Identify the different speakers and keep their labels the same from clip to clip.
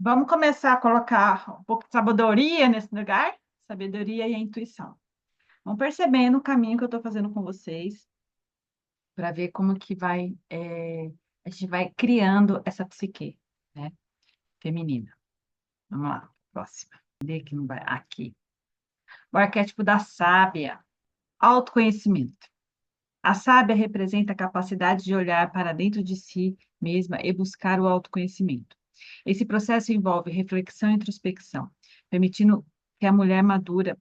Speaker 1: Vamos começar a colocar um pouco de sabedoria nesse lugar? Sabedoria e a intuição. Vão percebendo o caminho que eu estou fazendo com vocês para ver como que a gente vai criando essa psique, né, feminina. Vamos lá, próxima. Cadê que não vai? Aqui. O arquétipo da sábia, autoconhecimento. A sábia representa a capacidade de olhar para dentro de si mesma e buscar o autoconhecimento. Esse processo envolve reflexão e introspecção, permitindo que a mulher madura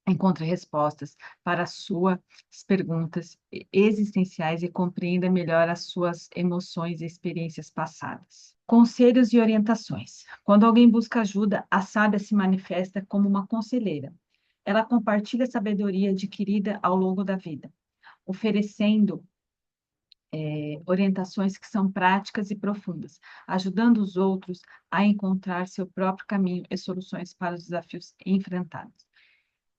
Speaker 1: encontre respostas para as suas perguntas existenciais e compreenda melhor as suas emoções e experiências passadas. Conselhos e orientações. Quando alguém busca ajuda, a sábia se manifesta como uma conselheira. Ela compartilha a sabedoria adquirida ao longo da vida, oferecendo orientações que são práticas e profundas, ajudando os outros a encontrar seu próprio caminho e soluções para os desafios enfrentados.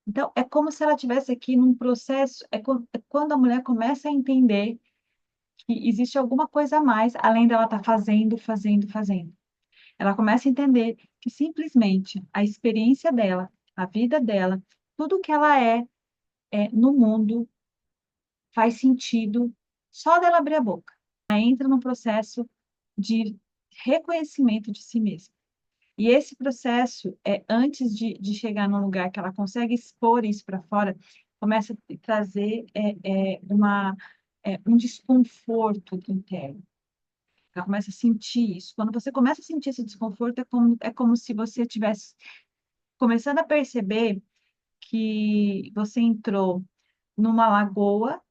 Speaker 1: Então, é como se ela tivesse aqui num processo, é quando a mulher começa a entender que existe alguma coisa a mais, além dela estar fazendo, fazendo, fazendo. Ela começa a entender que simplesmente a experiência dela, a vida dela, tudo que ela é no mundo faz sentido só dela abrir a boca. Ela entra num processo de reconhecimento de si mesma. E esse processo, antes de chegar num lugar que ela consegue expor isso para fora, começa a trazer um desconforto interno. Ela começa a sentir isso. Quando você começa a sentir esse desconforto, é como se você estivesse começando a perceber que você entrou numa lagoa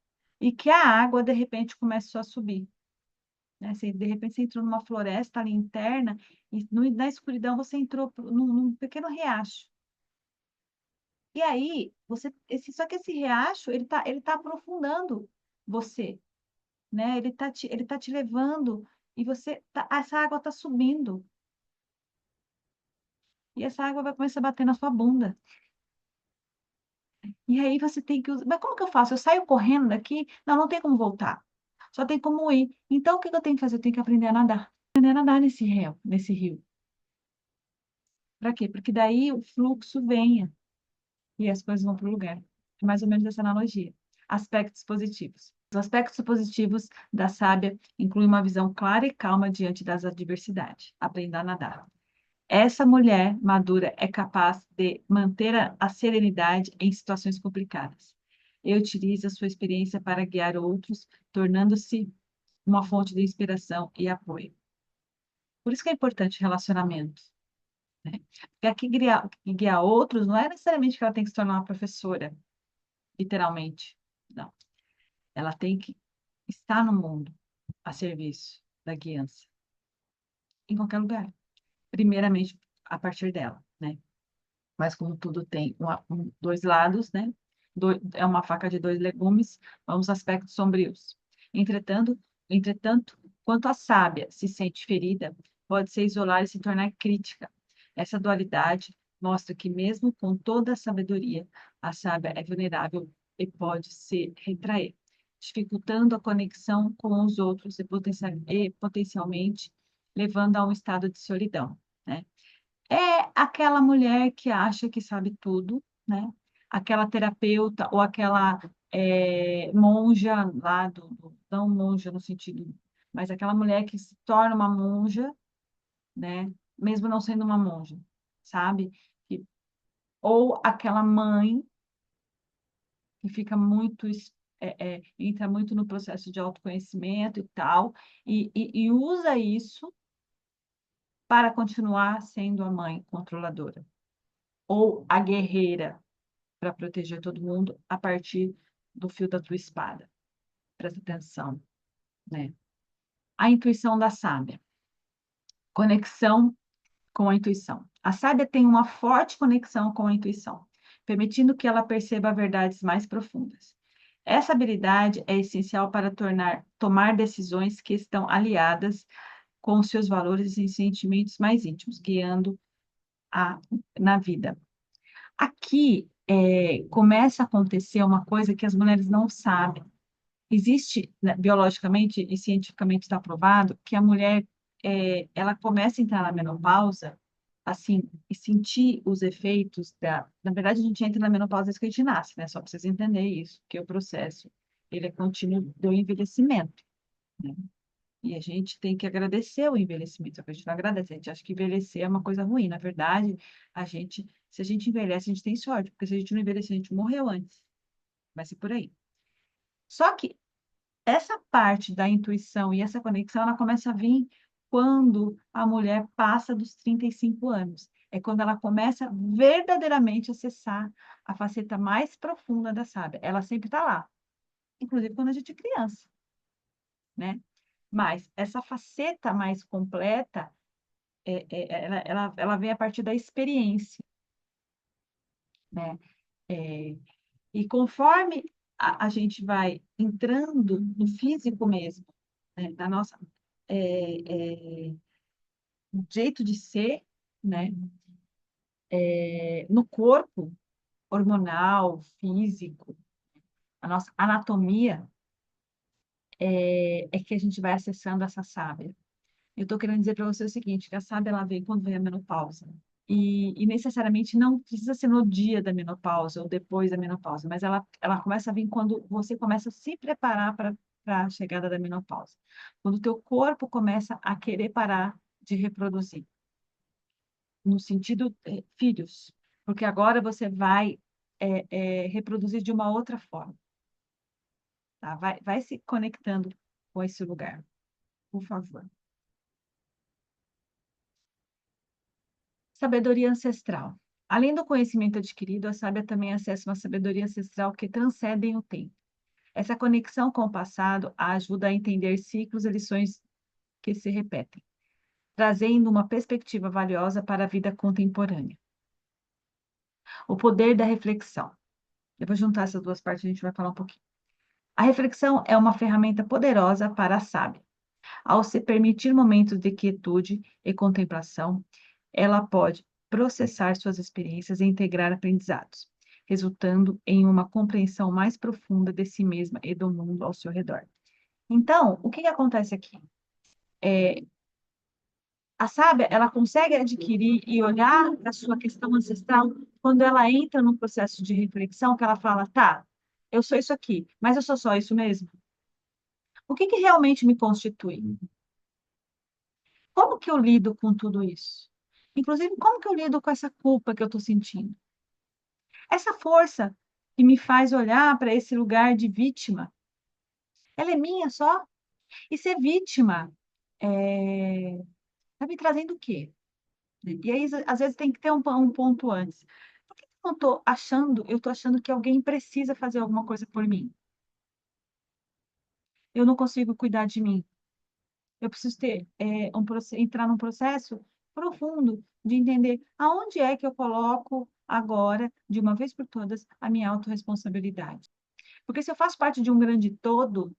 Speaker 1: e que a água, de repente, começou a subir, né? De repente você entrou numa floresta ali interna e na escuridão você entrou num pequeno riacho. E aí, só que esse riacho, ele tá aprofundando você, né? Ele tá te levando e essa água está subindo. E essa água vai começar a bater na sua bunda. E aí você tem que usar. Mas como que eu faço? Eu saio correndo daqui? Não, não tem como voltar. Só tem como ir. Então, o que que eu tenho que fazer? Eu tenho que aprender a nadar. Aprender a nadar nesse rio. Para quê? Porque daí o fluxo venha e as coisas vão para o lugar. É mais ou menos essa analogia. Aspectos positivos. Os aspectos positivos da sábia incluem uma visão clara e calma diante das adversidades. Aprender a nadar. Essa mulher madura é capaz de manter a serenidade em situações complicadas. E utiliza a sua experiência para guiar outros, tornando-se uma fonte de inspiração e apoio. Por isso que é importante relacionamento, né? Porque aqui guiar outros não é necessariamente que ela tem que se tornar uma professora, literalmente. Não. Ela tem que estar no mundo a serviço da guiança, em qualquer lugar. Primeiramente, a partir dela, né? Mas como tudo tem dois lados, né? É uma faca de dois legumes, vamos aos aspectos sombrios. Entretanto, entretanto, quanto a sábia se sente ferida, pode se isolar e se tornar crítica. Essa dualidade mostra que, mesmo com toda a sabedoria, a sábia é vulnerável e pode se retrair, dificultando a conexão com os outros e potencialmente levando a um estado de solidão, né? É aquela mulher que acha que sabe tudo, né? Aquela terapeuta ou aquela monja lá não monja no sentido, mas aquela mulher que se torna uma monja, né? Mesmo não sendo uma monja, sabe? Que- ou aquela mãe que fica entra muito no processo de autoconhecimento e tal, e usa isso para continuar sendo a mãe controladora ou a guerreira para proteger todo mundo a partir do fio da tua espada. Presta atenção, né? A intuição da sábia. Conexão com a intuição. A sábia tem uma forte conexão com a intuição, permitindo que ela perceba verdades mais profundas. Essa habilidade é essencial para tomar decisões que estão aliadas com seus valores e sentimentos mais íntimos, guiando na vida. Aqui começa a acontecer uma coisa que as mulheres não sabem. Existe, né, biologicamente e cientificamente está provado que a mulher ela começa a entrar na menopausa, assim, e sentir os efeitos da... Na verdade, a gente entra na menopausa desde que a gente nasce, né? Só para vocês entenderem isso, que o processo, ele é contínuo do envelhecimento, né? E a gente tem que agradecer o envelhecimento, só que a gente não agradece, a gente acha que envelhecer é uma coisa ruim. Na verdade, se a gente envelhece, a gente tem sorte, porque se a gente não envelhecer, a gente morreu antes. Vai ser por aí. Só que essa parte da intuição e essa conexão, ela começa a vir quando a mulher passa dos 35 anos. É quando ela começa verdadeiramente a acessar a faceta mais profunda da sábia. Ela sempre está lá, inclusive quando a gente é criança, né? Mas essa faceta mais completa, ela vem a partir da experiência, né? É, e conforme a gente vai entrando no físico mesmo, né? Na nossa é, jeito de ser, né? No corpo hormonal, físico, a nossa anatomia, é que a gente vai acessando essa sábia. Eu estou querendo dizer para você o seguinte, que a sábia ela vem quando vem a menopausa. E necessariamente não precisa ser no dia da menopausa ou depois da menopausa, mas ela começa a vir quando você começa a se preparar para a chegada da menopausa. Quando o teu corpo começa a querer parar de reproduzir. No sentido, filhos, porque agora você vai reproduzir de uma outra forma, tá? Vai se conectando com esse lugar, por favor. Sabedoria ancestral. Além do conhecimento adquirido, a sábia também acessa uma sabedoria ancestral que transcende o tempo. Essa conexão com o passado a ajuda a entender ciclos e lições que se repetem, trazendo uma perspectiva valiosa para a vida contemporânea. O poder da reflexão. Eu vou juntar essas duas partes, a gente vai falar um pouquinho. A reflexão é uma ferramenta poderosa para a sábia. Ao se permitir momentos de quietude e contemplação, ela pode processar suas experiências e integrar aprendizados, resultando em uma compreensão mais profunda de si mesma e do mundo ao seu redor. Então, o que acontece aqui? A sábia, ela consegue adquirir e olhar para a sua questão ancestral quando ela entra num processo de reflexão, que ela fala, tá, eu sou isso aqui, mas eu sou só isso mesmo? O que realmente me constitui? Como que eu lido com tudo isso? Inclusive, como que eu lido com essa culpa que eu estou sentindo? Essa força que me faz olhar para esse lugar de vítima, ela é minha só? E ser vítima está me trazendo o quê? E aí, às vezes, tem que ter um ponto antes. Por que eu estou achando que alguém precisa fazer alguma coisa por mim? Eu não consigo cuidar de mim. Eu preciso ter entrar num processo profundo de entender aonde é que eu coloco agora, de uma vez por todas, a minha autorresponsabilidade. Porque se eu faço parte de um grande todo,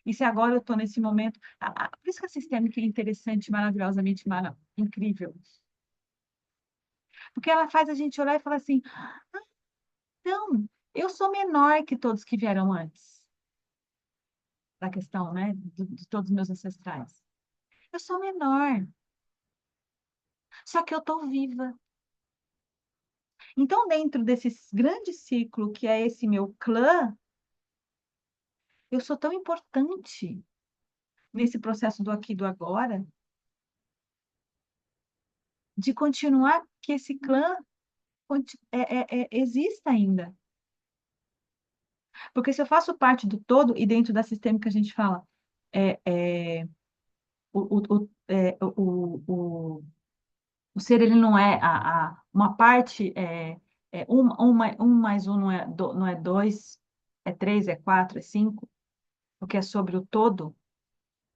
Speaker 1: e se agora eu estou nesse momento. Por isso que a sistêmica é interessante, maravilhosamente incrível. Porque ela faz a gente olhar e falar assim: então, eu sou menor que todos que vieram antes, da questão, né, de todos os meus ancestrais. Eu sou menor, só que eu estou viva. Então, dentro desse grande ciclo que é esse meu clã, eu sou tão importante nesse processo do aqui e do agora, de continuar que esse clã exista ainda. Porque se eu faço parte do todo, e dentro da sistêmica a gente fala, é, é, o ser ele não é uma parte, um mais um não é dois, é três, é quatro, é cinco, porque é sobre o todo,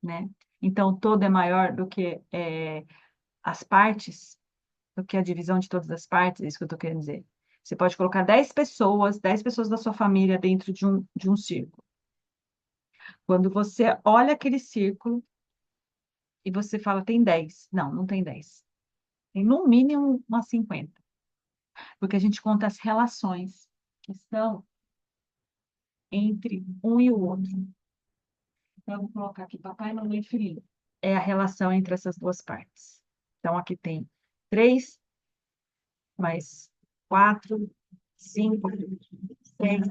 Speaker 1: né? Então, o todo é maior do que as partes, do que a divisão de todas as partes, é isso que eu estou querendo dizer. Você pode colocar 10 pessoas da sua família dentro de um círculo. Quando você olha aquele círculo e você fala, tem 10. Não, não tem 10. Tem no mínimo umas 50. Porque a gente conta as relações que estão entre um e o outro. Então, eu vou colocar aqui papai, mamãe e filhinho. é a relação entre essas duas partes. Então, aqui tem 3 mais 4, 5, 6.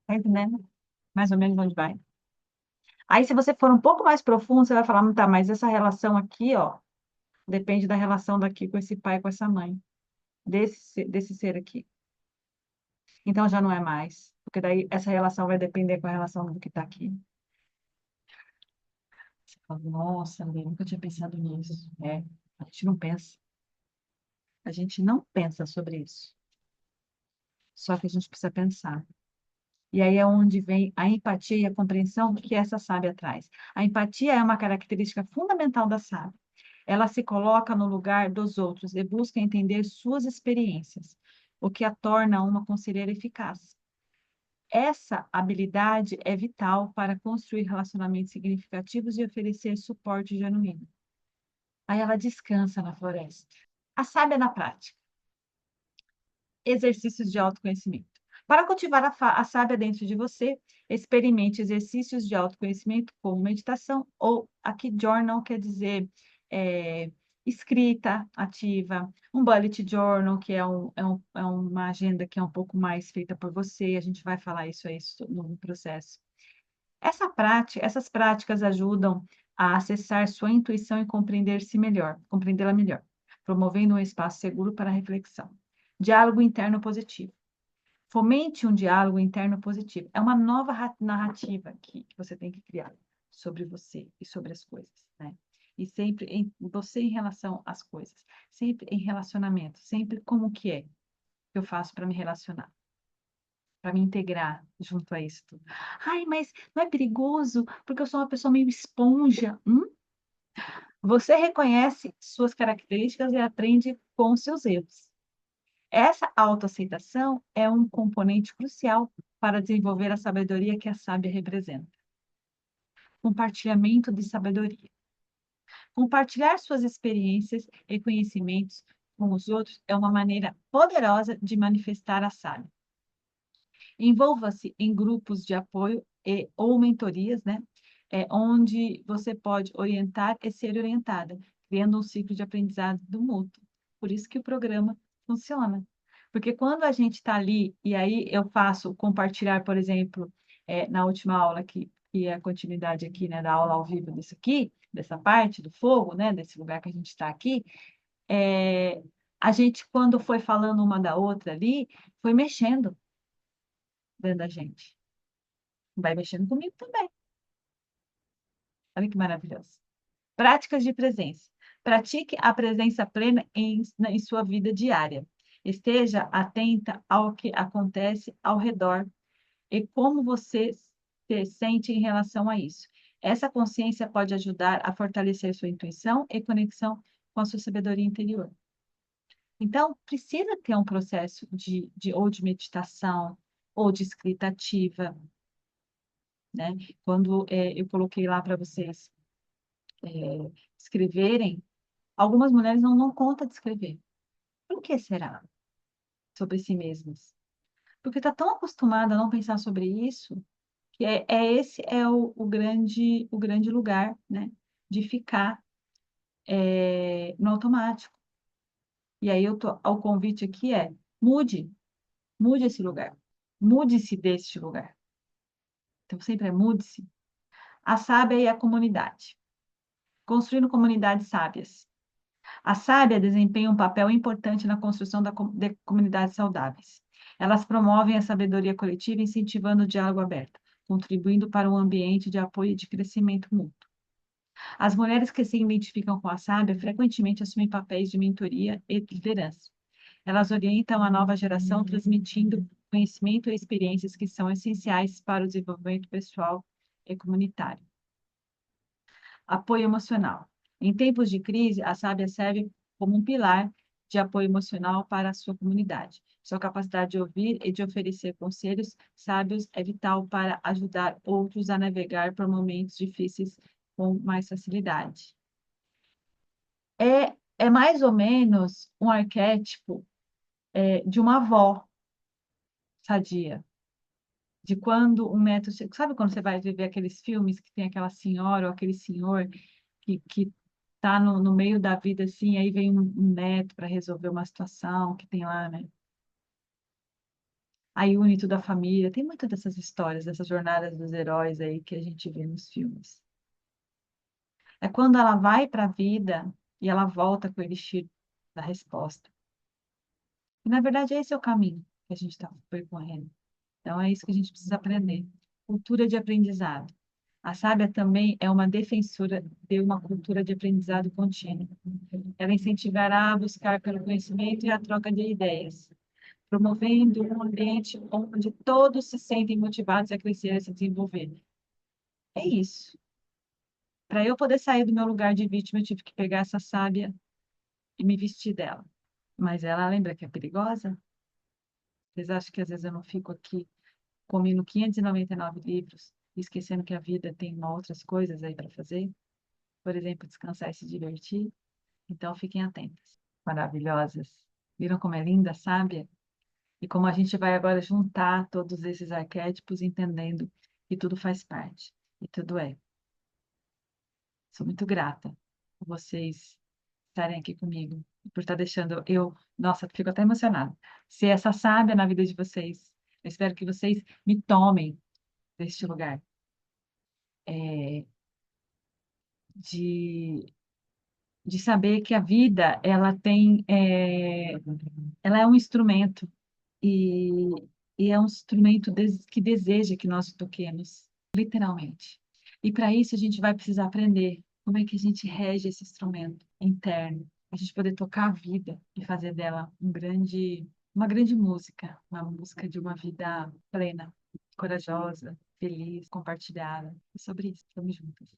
Speaker 1: Tá entendendo? Mais ou menos onde vai. Aí, se você for um pouco mais profundo, você vai falar, tá, mas essa relação aqui, ó, depende da relação daqui com esse pai e com essa mãe, desse ser aqui. Então, já não é mais, porque daí essa relação vai depender com a relação do que está aqui. Você fala, nossa, Lê, nunca tinha pensado nisso. É, a gente não pensa. A gente não pensa sobre isso. Só que a gente precisa pensar. E aí é onde vem a empatia e a compreensão que essa sábia traz. A empatia é uma característica fundamental da sábia. Ela se coloca no lugar dos outros e busca entender suas experiências, o que a torna uma conselheira eficaz. Essa habilidade é vital para construir relacionamentos significativos e oferecer suporte genuíno. Aí ela descansa na floresta. A sábia na prática. Exercícios de autoconhecimento. Para cultivar a sábia dentro de você, experimente exercícios de autoconhecimento como meditação ou aqui journal quer dizer é, escrita ativa, um bullet journal, que é uma agenda que é um pouco mais feita por você, a gente vai falar isso aí no processo. Essas práticas ajudam a acessar sua intuição e compreendê-la melhor, promovendo um espaço seguro para a reflexão. Diálogo interno positivo. Fomente um diálogo interno positivo. É uma nova narrativa que você tem que criar sobre você e sobre as coisas, né? E sempre você em relação às coisas, sempre em relacionamento, sempre como que é que eu faço para me relacionar, para me integrar junto a isso tudo. Ai, mas não é perigoso porque eu sou uma pessoa meio esponja. Você reconhece suas características e aprende com seus erros. Essa autoaceitação é um componente crucial para desenvolver a sabedoria que a sábia representa. Compartilhamento de sabedoria. Compartilhar suas experiências e conhecimentos com os outros é uma maneira poderosa de manifestar a sábia. Envolva-se em grupos de apoio ou mentorias, né? Onde você pode orientar e ser orientada, criando um ciclo de aprendizado do mútuo. Por isso que o programa funciona. Porque quando a gente está ali, e aí eu faço compartilhar, por exemplo, na última aula, que é a continuidade aqui, né, da aula ao vivo disso aqui, dessa parte do fogo, né, desse lugar que a gente está aqui, é, a gente, quando foi falando uma da outra ali, foi mexendo dentro da gente. Vai mexendo comigo também. Olha que maravilhoso. Práticas de presença. Pratique a presença plena em sua vida diária. Esteja atenta ao que acontece ao redor e como você se sente em relação a isso. Essa consciência pode ajudar a fortalecer sua intuição e conexão com a sua sabedoria interior. Então, precisa ter um processo ou de meditação ou de escrita ativa, né? Quando eu coloquei lá para vocês escreverem, algumas mulheres não dão conta de escrever. Por que será? Sobre si mesmas. Porque está tão acostumada a não pensar sobre isso, que esse é o grande lugar, né? De ficar no automático. E aí o convite aqui é mude, mude esse lugar. Mude-se deste lugar. Então, sempre é mude-se. A sábia e a comunidade. Construindo comunidades sábias. A sábia desempenha um papel importante na construção de comunidades saudáveis. Elas promovem a sabedoria coletiva, incentivando o diálogo aberto, contribuindo para um ambiente de apoio e de crescimento mútuo. As mulheres que se identificam com a sábia frequentemente assumem papéis de mentoria e liderança. Elas orientam a nova geração, transmitindo conhecimento e experiências que são essenciais para o desenvolvimento pessoal e comunitário. Apoio emocional. Em tempos de crise, a sábia serve como um pilar de apoio emocional para a sua comunidade. Sua capacidade de ouvir e de oferecer conselhos sábios é vital para ajudar outros a navegar por momentos difíceis com mais facilidade. É mais ou menos um arquétipo de uma avó sadia, de quando um neto... Sabe quando você vai ver aqueles filmes que tem aquela senhora ou aquele senhor que tá no meio da vida, assim, aí vem um neto para resolver uma situação que tem lá, né? Aí une toda a família. Tem muitas dessas histórias, dessas jornadas dos heróis aí que a gente vê nos filmes. É quando ela vai para a vida e ela volta com o elixir da resposta. E, na verdade, esse é o caminho que a gente está percorrendo. Então, é isso que a gente precisa aprender. Cultura de aprendizado. A sábia também é uma defensora de uma cultura de aprendizado contínuo. Ela incentivará a buscar pelo conhecimento e a troca de ideias, promovendo um ambiente onde todos se sentem motivados a crescer e a se desenvolver. É isso. Para eu poder sair do meu lugar de vítima, eu tive que pegar essa sábia e me vestir dela. Mas ela lembra que é perigosa? Vocês acham que às vezes eu não fico aqui comendo 599 livros, e esquecendo que a vida tem outras coisas aí para fazer? Por exemplo, descansar e se divertir? Então fiquem atentas. Maravilhosas. Viram como é linda, sábia? E como a gente vai agora juntar todos esses arquétipos, entendendo que tudo faz parte e tudo é. Sou muito grata por vocês estarem aqui comigo, por estar deixando eu, nossa, fico até emocionada, ser essa sábia na vida de vocês. Eu espero que vocês me tomem deste lugar é, de, de saber que a vida ela é um instrumento e, e é um instrumento que deseja que nós toquemos, literalmente. E para isso a gente vai precisar aprender como é que a gente rege esse instrumento interno, a gente poder tocar a vida e fazer dela uma grande música, uma música de uma vida plena, corajosa, feliz, compartilhada. É sobre isso, estamos juntas.